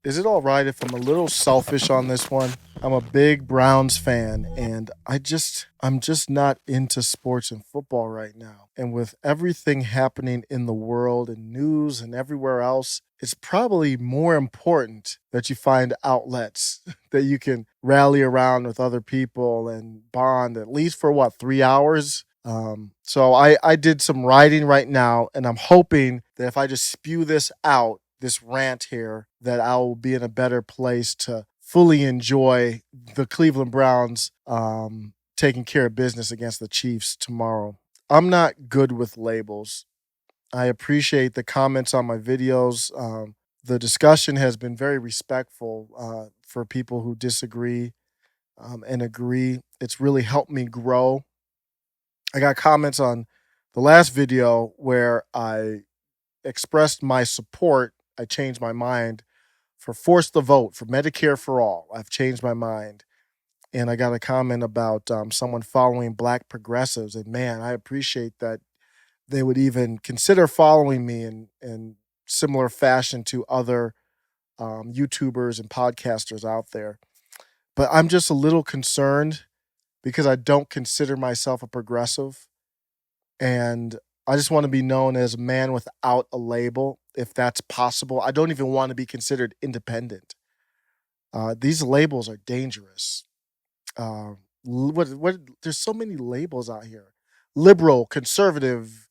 Is it all right if I'm a little selfish on this one? I'm a big Browns fan and I'm just not into sports and football right now. And with everything happening in the world and news and everywhere else, it's probably more important that you find outlets that you can rally around with other people and bond at least for what, 3 hours? So I did some writing right now, and I'm hoping that if I just spew this out, this rant here, that I will be in a better place to fully enjoy the Cleveland Browns taking care of business against the Chiefs tomorrow. I'm not good with labels. I appreciate the comments on my videos. The discussion has been very respectful for people who disagree and agree. It's really helped me grow. I got comments on the last video where I expressed my support. I changed my mind for force the vote for Medicare for all. I've changed my mind. And I got a comment about someone following black progressives. And man, I appreciate that they would even consider following me in similar fashion to other YouTubers and podcasters out there. But I'm just a little concerned because I don't consider myself a progressive. And I just want to be known as a man without a label, if that's possible. I don't even want to be considered independent. These labels are dangerous. Uh, what? There's so many labels out here: liberal, conservative.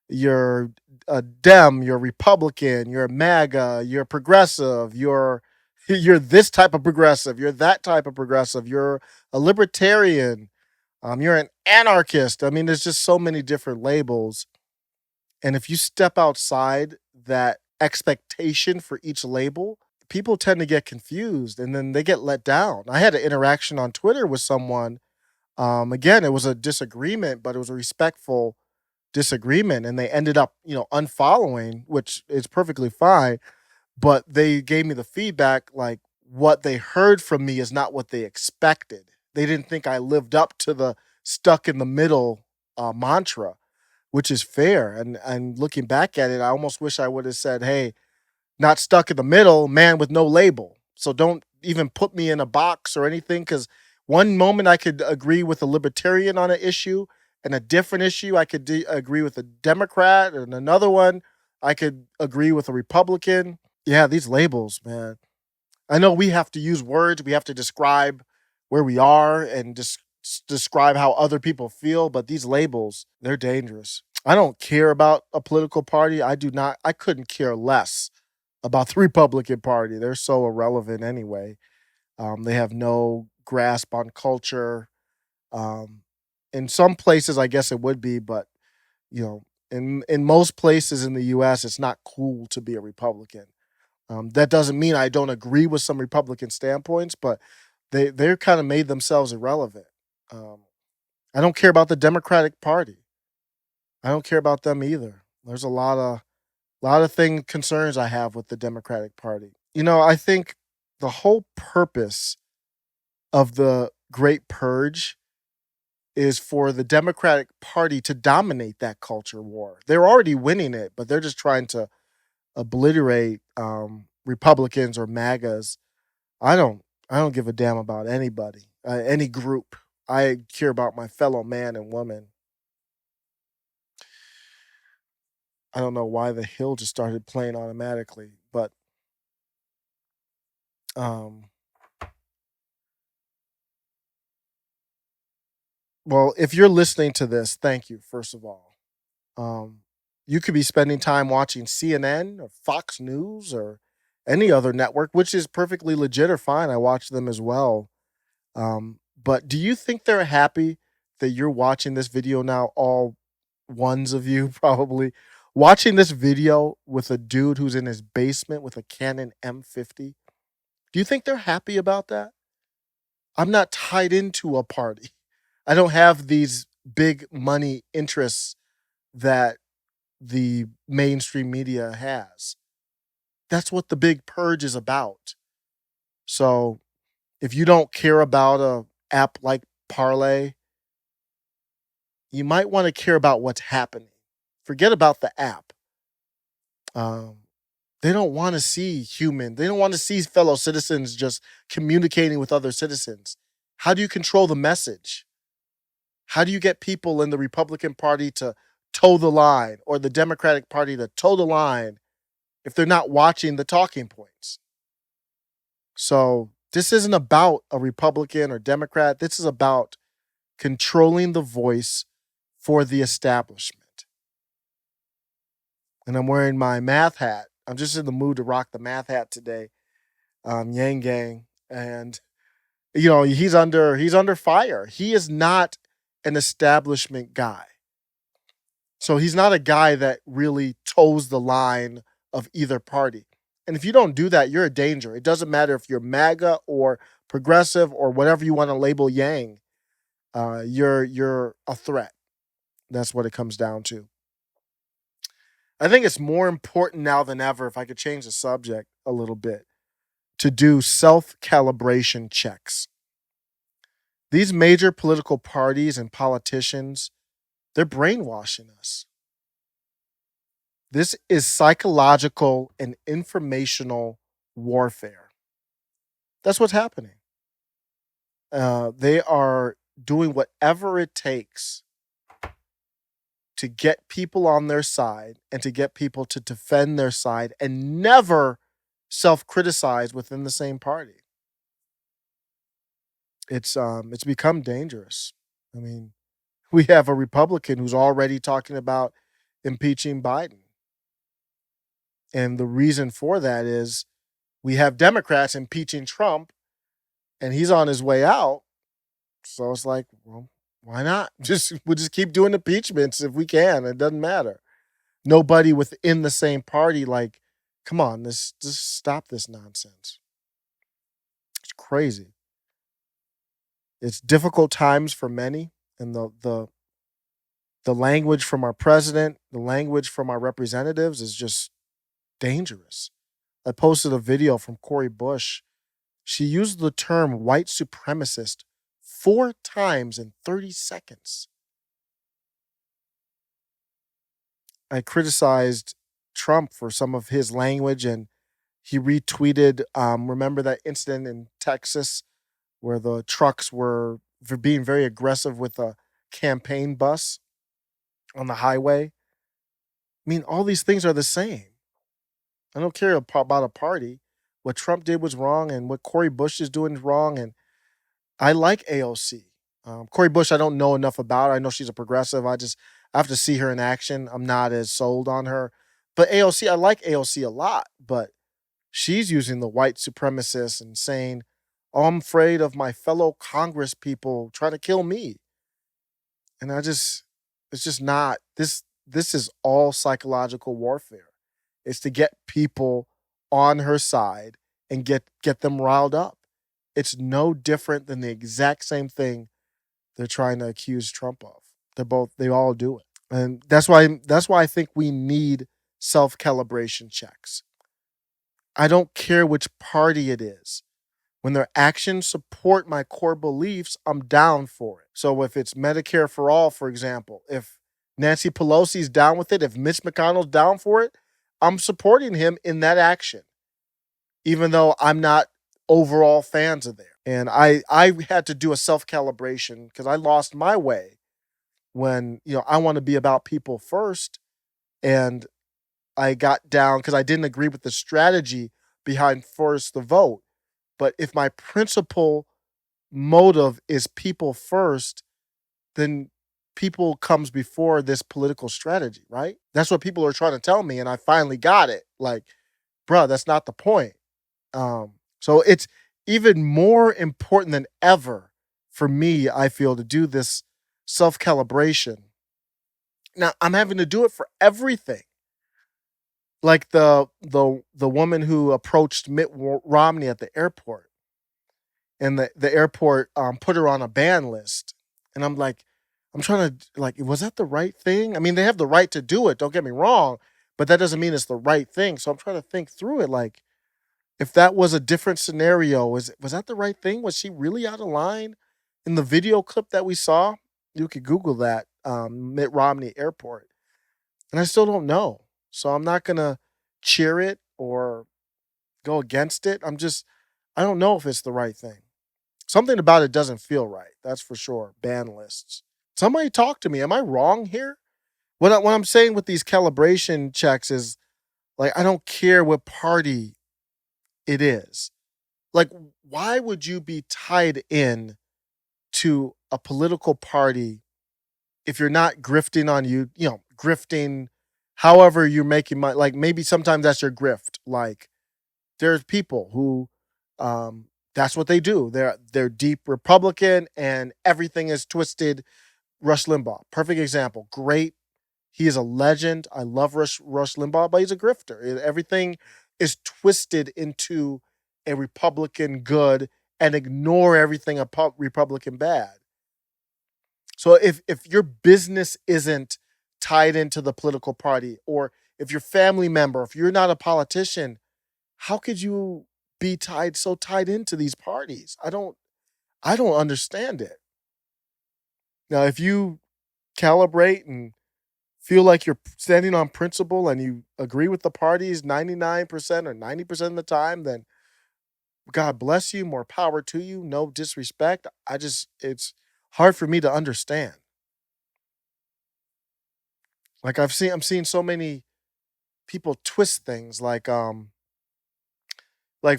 You're a Dem. You're Republican. You're a MAGA. You're progressive. You're this type of progressive. You're that type of progressive. You're a libertarian. You're an anarchist. I mean, there's just so many different labels, and if you step outside that expectation for each label, people tend to get confused and then they get let down. I had an interaction on Twitter with someone. Again, it was a disagreement, but it was a respectful disagreement. And they ended up, unfollowing, which is perfectly fine. But they gave me the feedback like what they heard from me is not what they expected. They didn't think I lived up to the stuck in the middle mantra, which is fair. And looking back at it, I almost wish I would have said, "Hey, not stuck in the middle, man with no label." So don't even put me in a box or anything, because one moment I could agree with a libertarian on an issue, and a different issue I could agree with a Democrat, and another one I could agree with a Republican. Yeah, these labels, man. I know we have to use words, we have to describe where we are and just describe how other people feel, but these labels, they're dangerous. I don't care about a political party. I couldn't care less about the Republican Party. They're so irrelevant anyway. They have no grasp on culture. Um, in some places, I guess it would be, but in most places in the U.S., it's not cool to be a Republican. That doesn't mean I don't agree with some Republican standpoints, but they're kind of made themselves irrelevant. Um, I don't care about the Democratic Party. I don't care about them either. There's a lot of thing concerns I have with the Democratic Party. I think the whole purpose of the Great Purge is for the Democratic Party to dominate that culture war. They're already winning it, but they're just trying to obliterate Republicans or MAGAs. I don't I don't give a damn about anybody, any group. I care about my fellow man and woman. I don't know why the hill just started playing automatically, but um well, if you're listening to this, thank you first of all. Um you could be spending time watching CNN or Fox News or any other network, which is perfectly legit or fine. I watch them as well. But do you think they're happy that you're watching this video now? All ones of you probably watching this video with a dude who's in his basement with a Canon M50. Do you think they're happy about that? I'm not tied into a party. I don't have these big money interests that the mainstream media has. That's what the big purge is about. So if you don't care about a app like Parlay, you might want to care about what's happening. Forget about the app. Um, They don't want to see human. They don't want to see fellow citizens just communicating with other citizens. How do you control the message? How do you get people in the Republican Party to toe the line or the Democratic Party to toe the line if they're not watching the talking points? So this isn't about a Republican or Democrat. This is about controlling the voice for the establishment. And I'm wearing my math hat. I'm just in the mood to rock the math hat today. Yang Gang. And he's under fire. He is not an establishment guy. So he's not a guy that really toes the line of either party. And if you don't do that, you're a danger. It doesn't matter if you're MAGA or progressive or whatever you want to label Yang. You're a threat. That's what it comes down to. I think it's more important now than ever, if I could change the subject a little bit, to do self calibration checks. These major political parties and politicians, they're brainwashing us. This is psychological and informational warfare. That's what's happening. They are doing whatever it takes to get people on their side and to get people to defend their side and never self criticize within the same party. It's become dangerous. I mean, we have a Republican who's already talking about impeaching Biden. And the reason for that is we have Democrats impeaching Trump and he's on his way out. So it's like, well, why not? We'll just keep doing impeachments if we can. It doesn't matter. Nobody within the same party, like, come on, this just stop this nonsense. It's crazy. It's difficult times for many, and the language from our president, the language from our representatives is just dangerous. I posted a video from Cori Bush. She used the term white supremacist 4 times in 30 seconds. I criticized Trump for some of his language, and he retweeted. Remember that incident in Texas where the trucks were being very aggressive with a campaign bus on the highway? I mean, all these things are the same. I don't care about a party. What Trump did was wrong, and what Cori Bush is doing is wrong. And I like AOC. Cori Bush, I don't know enough about her. I know she's a progressive. I have to see her in action. I'm not as sold on her. But AOC, I like AOC a lot. But she's using the white supremacist and saying, "Oh, I'm afraid of my fellow Congress people trying to kill me." And it's just not this. This is all psychological warfare. It's to get people on her side and get them riled up. It's no different than the exact same thing they're trying to accuse Trump of. They all do it. And that's why I think we need self-calibration checks. I don't care which party it is. When their actions support my core beliefs, I'm down for it. So if it's Medicare for all, for example, if Nancy Pelosi's down with it, if Mitch McConnell's down for it, I'm supporting him in that action, even though I'm not overall fans of theirs. And I had to do a self calibration because I lost my way when I want to be about people first, and I got down because I didn't agree with the strategy behind first the vote. But if my principal motive is people first, then people comes before this political strategy, right? That's what people are trying to tell me, and I finally got it. Like, bruh, that's not the point. So it's even more important than ever for me, I feel, to do this self calibration. Now I'm having to do it for everything. Like the woman who approached Mitt Romney at the airport, and the airport put her on a ban list, and I'm like, I'm trying to like, was that the right thing? I mean, they have the right to do it. Don't get me wrong, but that doesn't mean it's the right thing. So I'm trying to think through it, like, if that was a different scenario, was that the right thing? Was she really out of line in the video clip that we saw? You could Google that, Mitt Romney airport, and I still don't know. So I'm not gonna cheer it. or go against it. I don't know if it's the right thing. Something about it doesn't feel right. That's for sure. Ban lists. Somebody talk to me. Am I wrong here? What I'm saying with these calibration checks is like I don't care what party it is. Like, why would you be tied in to a political party if you're not grifting on grifting however you're making money? Like maybe sometimes that's your grift. Like there's people who that's what they do. They're deep Republican and everything is twisted. Rush Limbaugh, perfect example. Great. He is a legend. I love Rush Limbaugh, but he's a grifter. Everything is twisted into a Republican good and ignore everything a Republican bad. So if your business isn't tied into the political party, or if your family member, if you're not a politician, how could you be tied into these parties? I don't understand it. Now, if you calibrate and feel like you're standing on principle and you agree with the parties 99% or 90% of the time, then God bless you, more power to you, no disrespect. It's hard for me to understand. Like I'm seeing so many people twist things like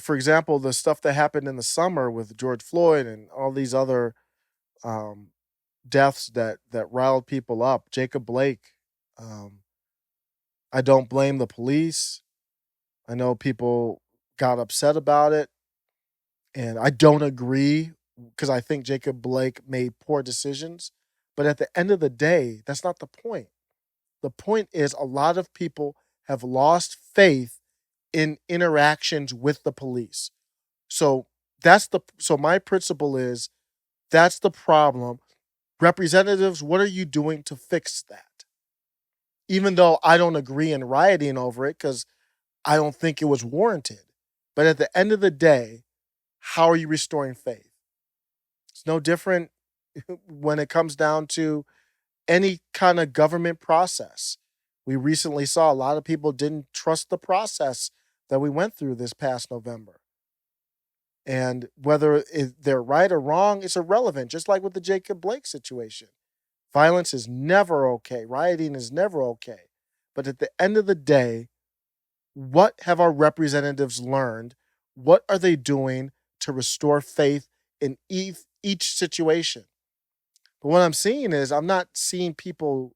for example, the stuff that happened in the summer with George Floyd and all these other um deaths that riled people up. Jacob Blake, um I don't blame the police. I know people got upset about it, and I don't agree because I think Jacob Blake made poor decisions. But at the end of the day, that's not the point. The point is a lot of people have lost faith in interactions with the police. So so my principle is that's the problem. Representatives, what are you doing to fix that? Even though I don't agree in rioting over it because I don't think it was warranted. But at the end of the day, how are you restoring faith? It's no different when it comes down to any kind of government process. We recently saw a lot of people didn't trust the process that we went through this past November. And whether they're right or wrong, it's irrelevant, just like with the Jacob Blake situation. Violence is never okay, rioting is never okay. But at the end of the day, what have our representatives learned? What are they doing to restore faith in each situation? But what I'm seeing is I'm not seeing people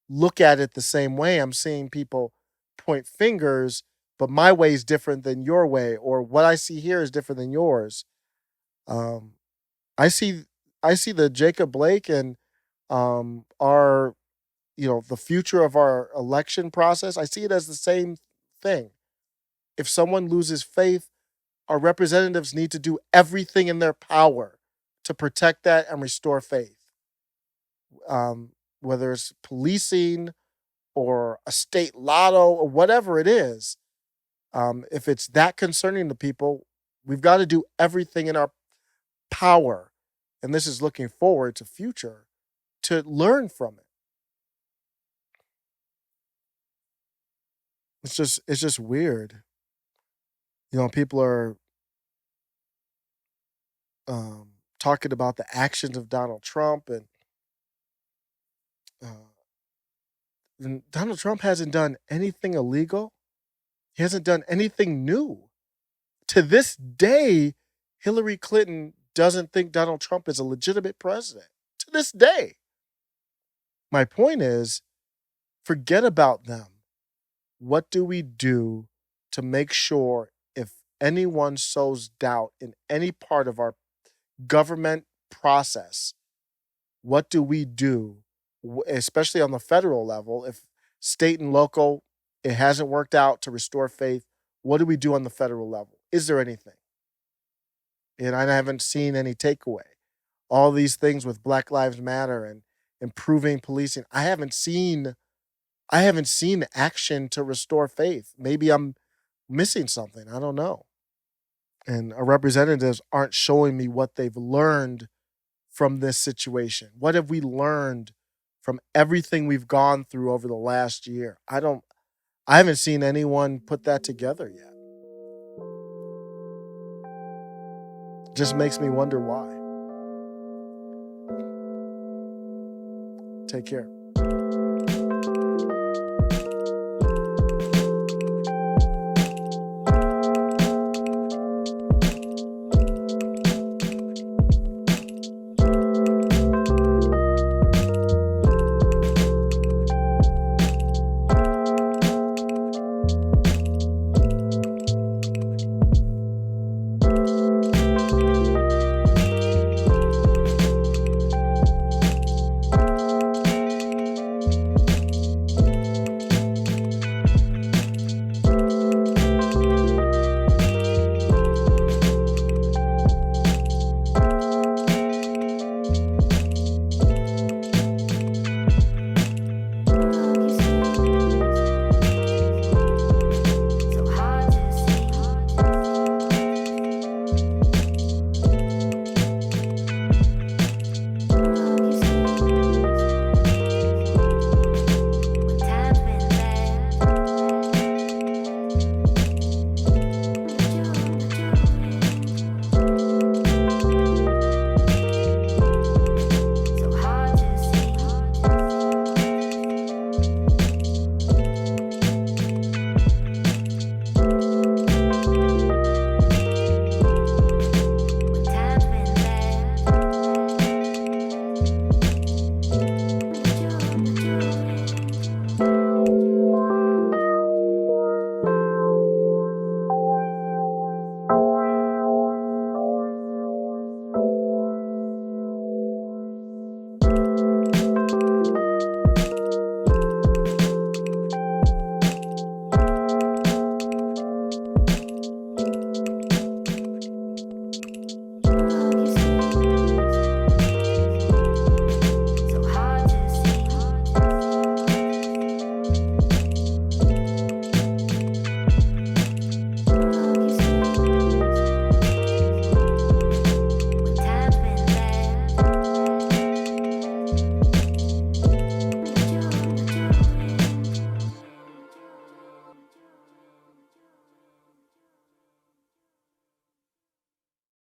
look at it the same way. I'm seeing people point fingers, but my way is different than your way, or what I see here is different than yours. Um, I see, I see the Jacob Blake and our, the future of our election process. I see it as the same thing. If someone loses faith, our representatives need to do everything in their power to protect that and restore faith. Whether it's policing or a state lotto or whatever it is, if it's that concerning to people, we've got to do everything in our power. And this is looking forward to future to learn from it. It's just weird. People are talking about the actions of Donald Trump, uh, and Donald Trump hasn't done anything illegal. He hasn't done anything new. To this day, Hillary Clinton doesn't think Donald Trump is a legitimate president. To this day. My point is, forget about them. What do we do to make sure if anyone sows doubt in any part of our government process, what do we do, especially on the federal level, if state and local, it hasn't worked out to restore faith? What do we do on the federal level? Is there anything? And I haven't seen any takeaway. All these things with Black Lives Matter and improving policing. I haven't seen action to restore faith. Maybe I'm missing something. I don't know. And our representatives aren't showing me what they've learned from this situation. What have we learned from everything we've gone through over the last year? I haven't seen anyone put that together yet. Just makes me wonder why. Take care.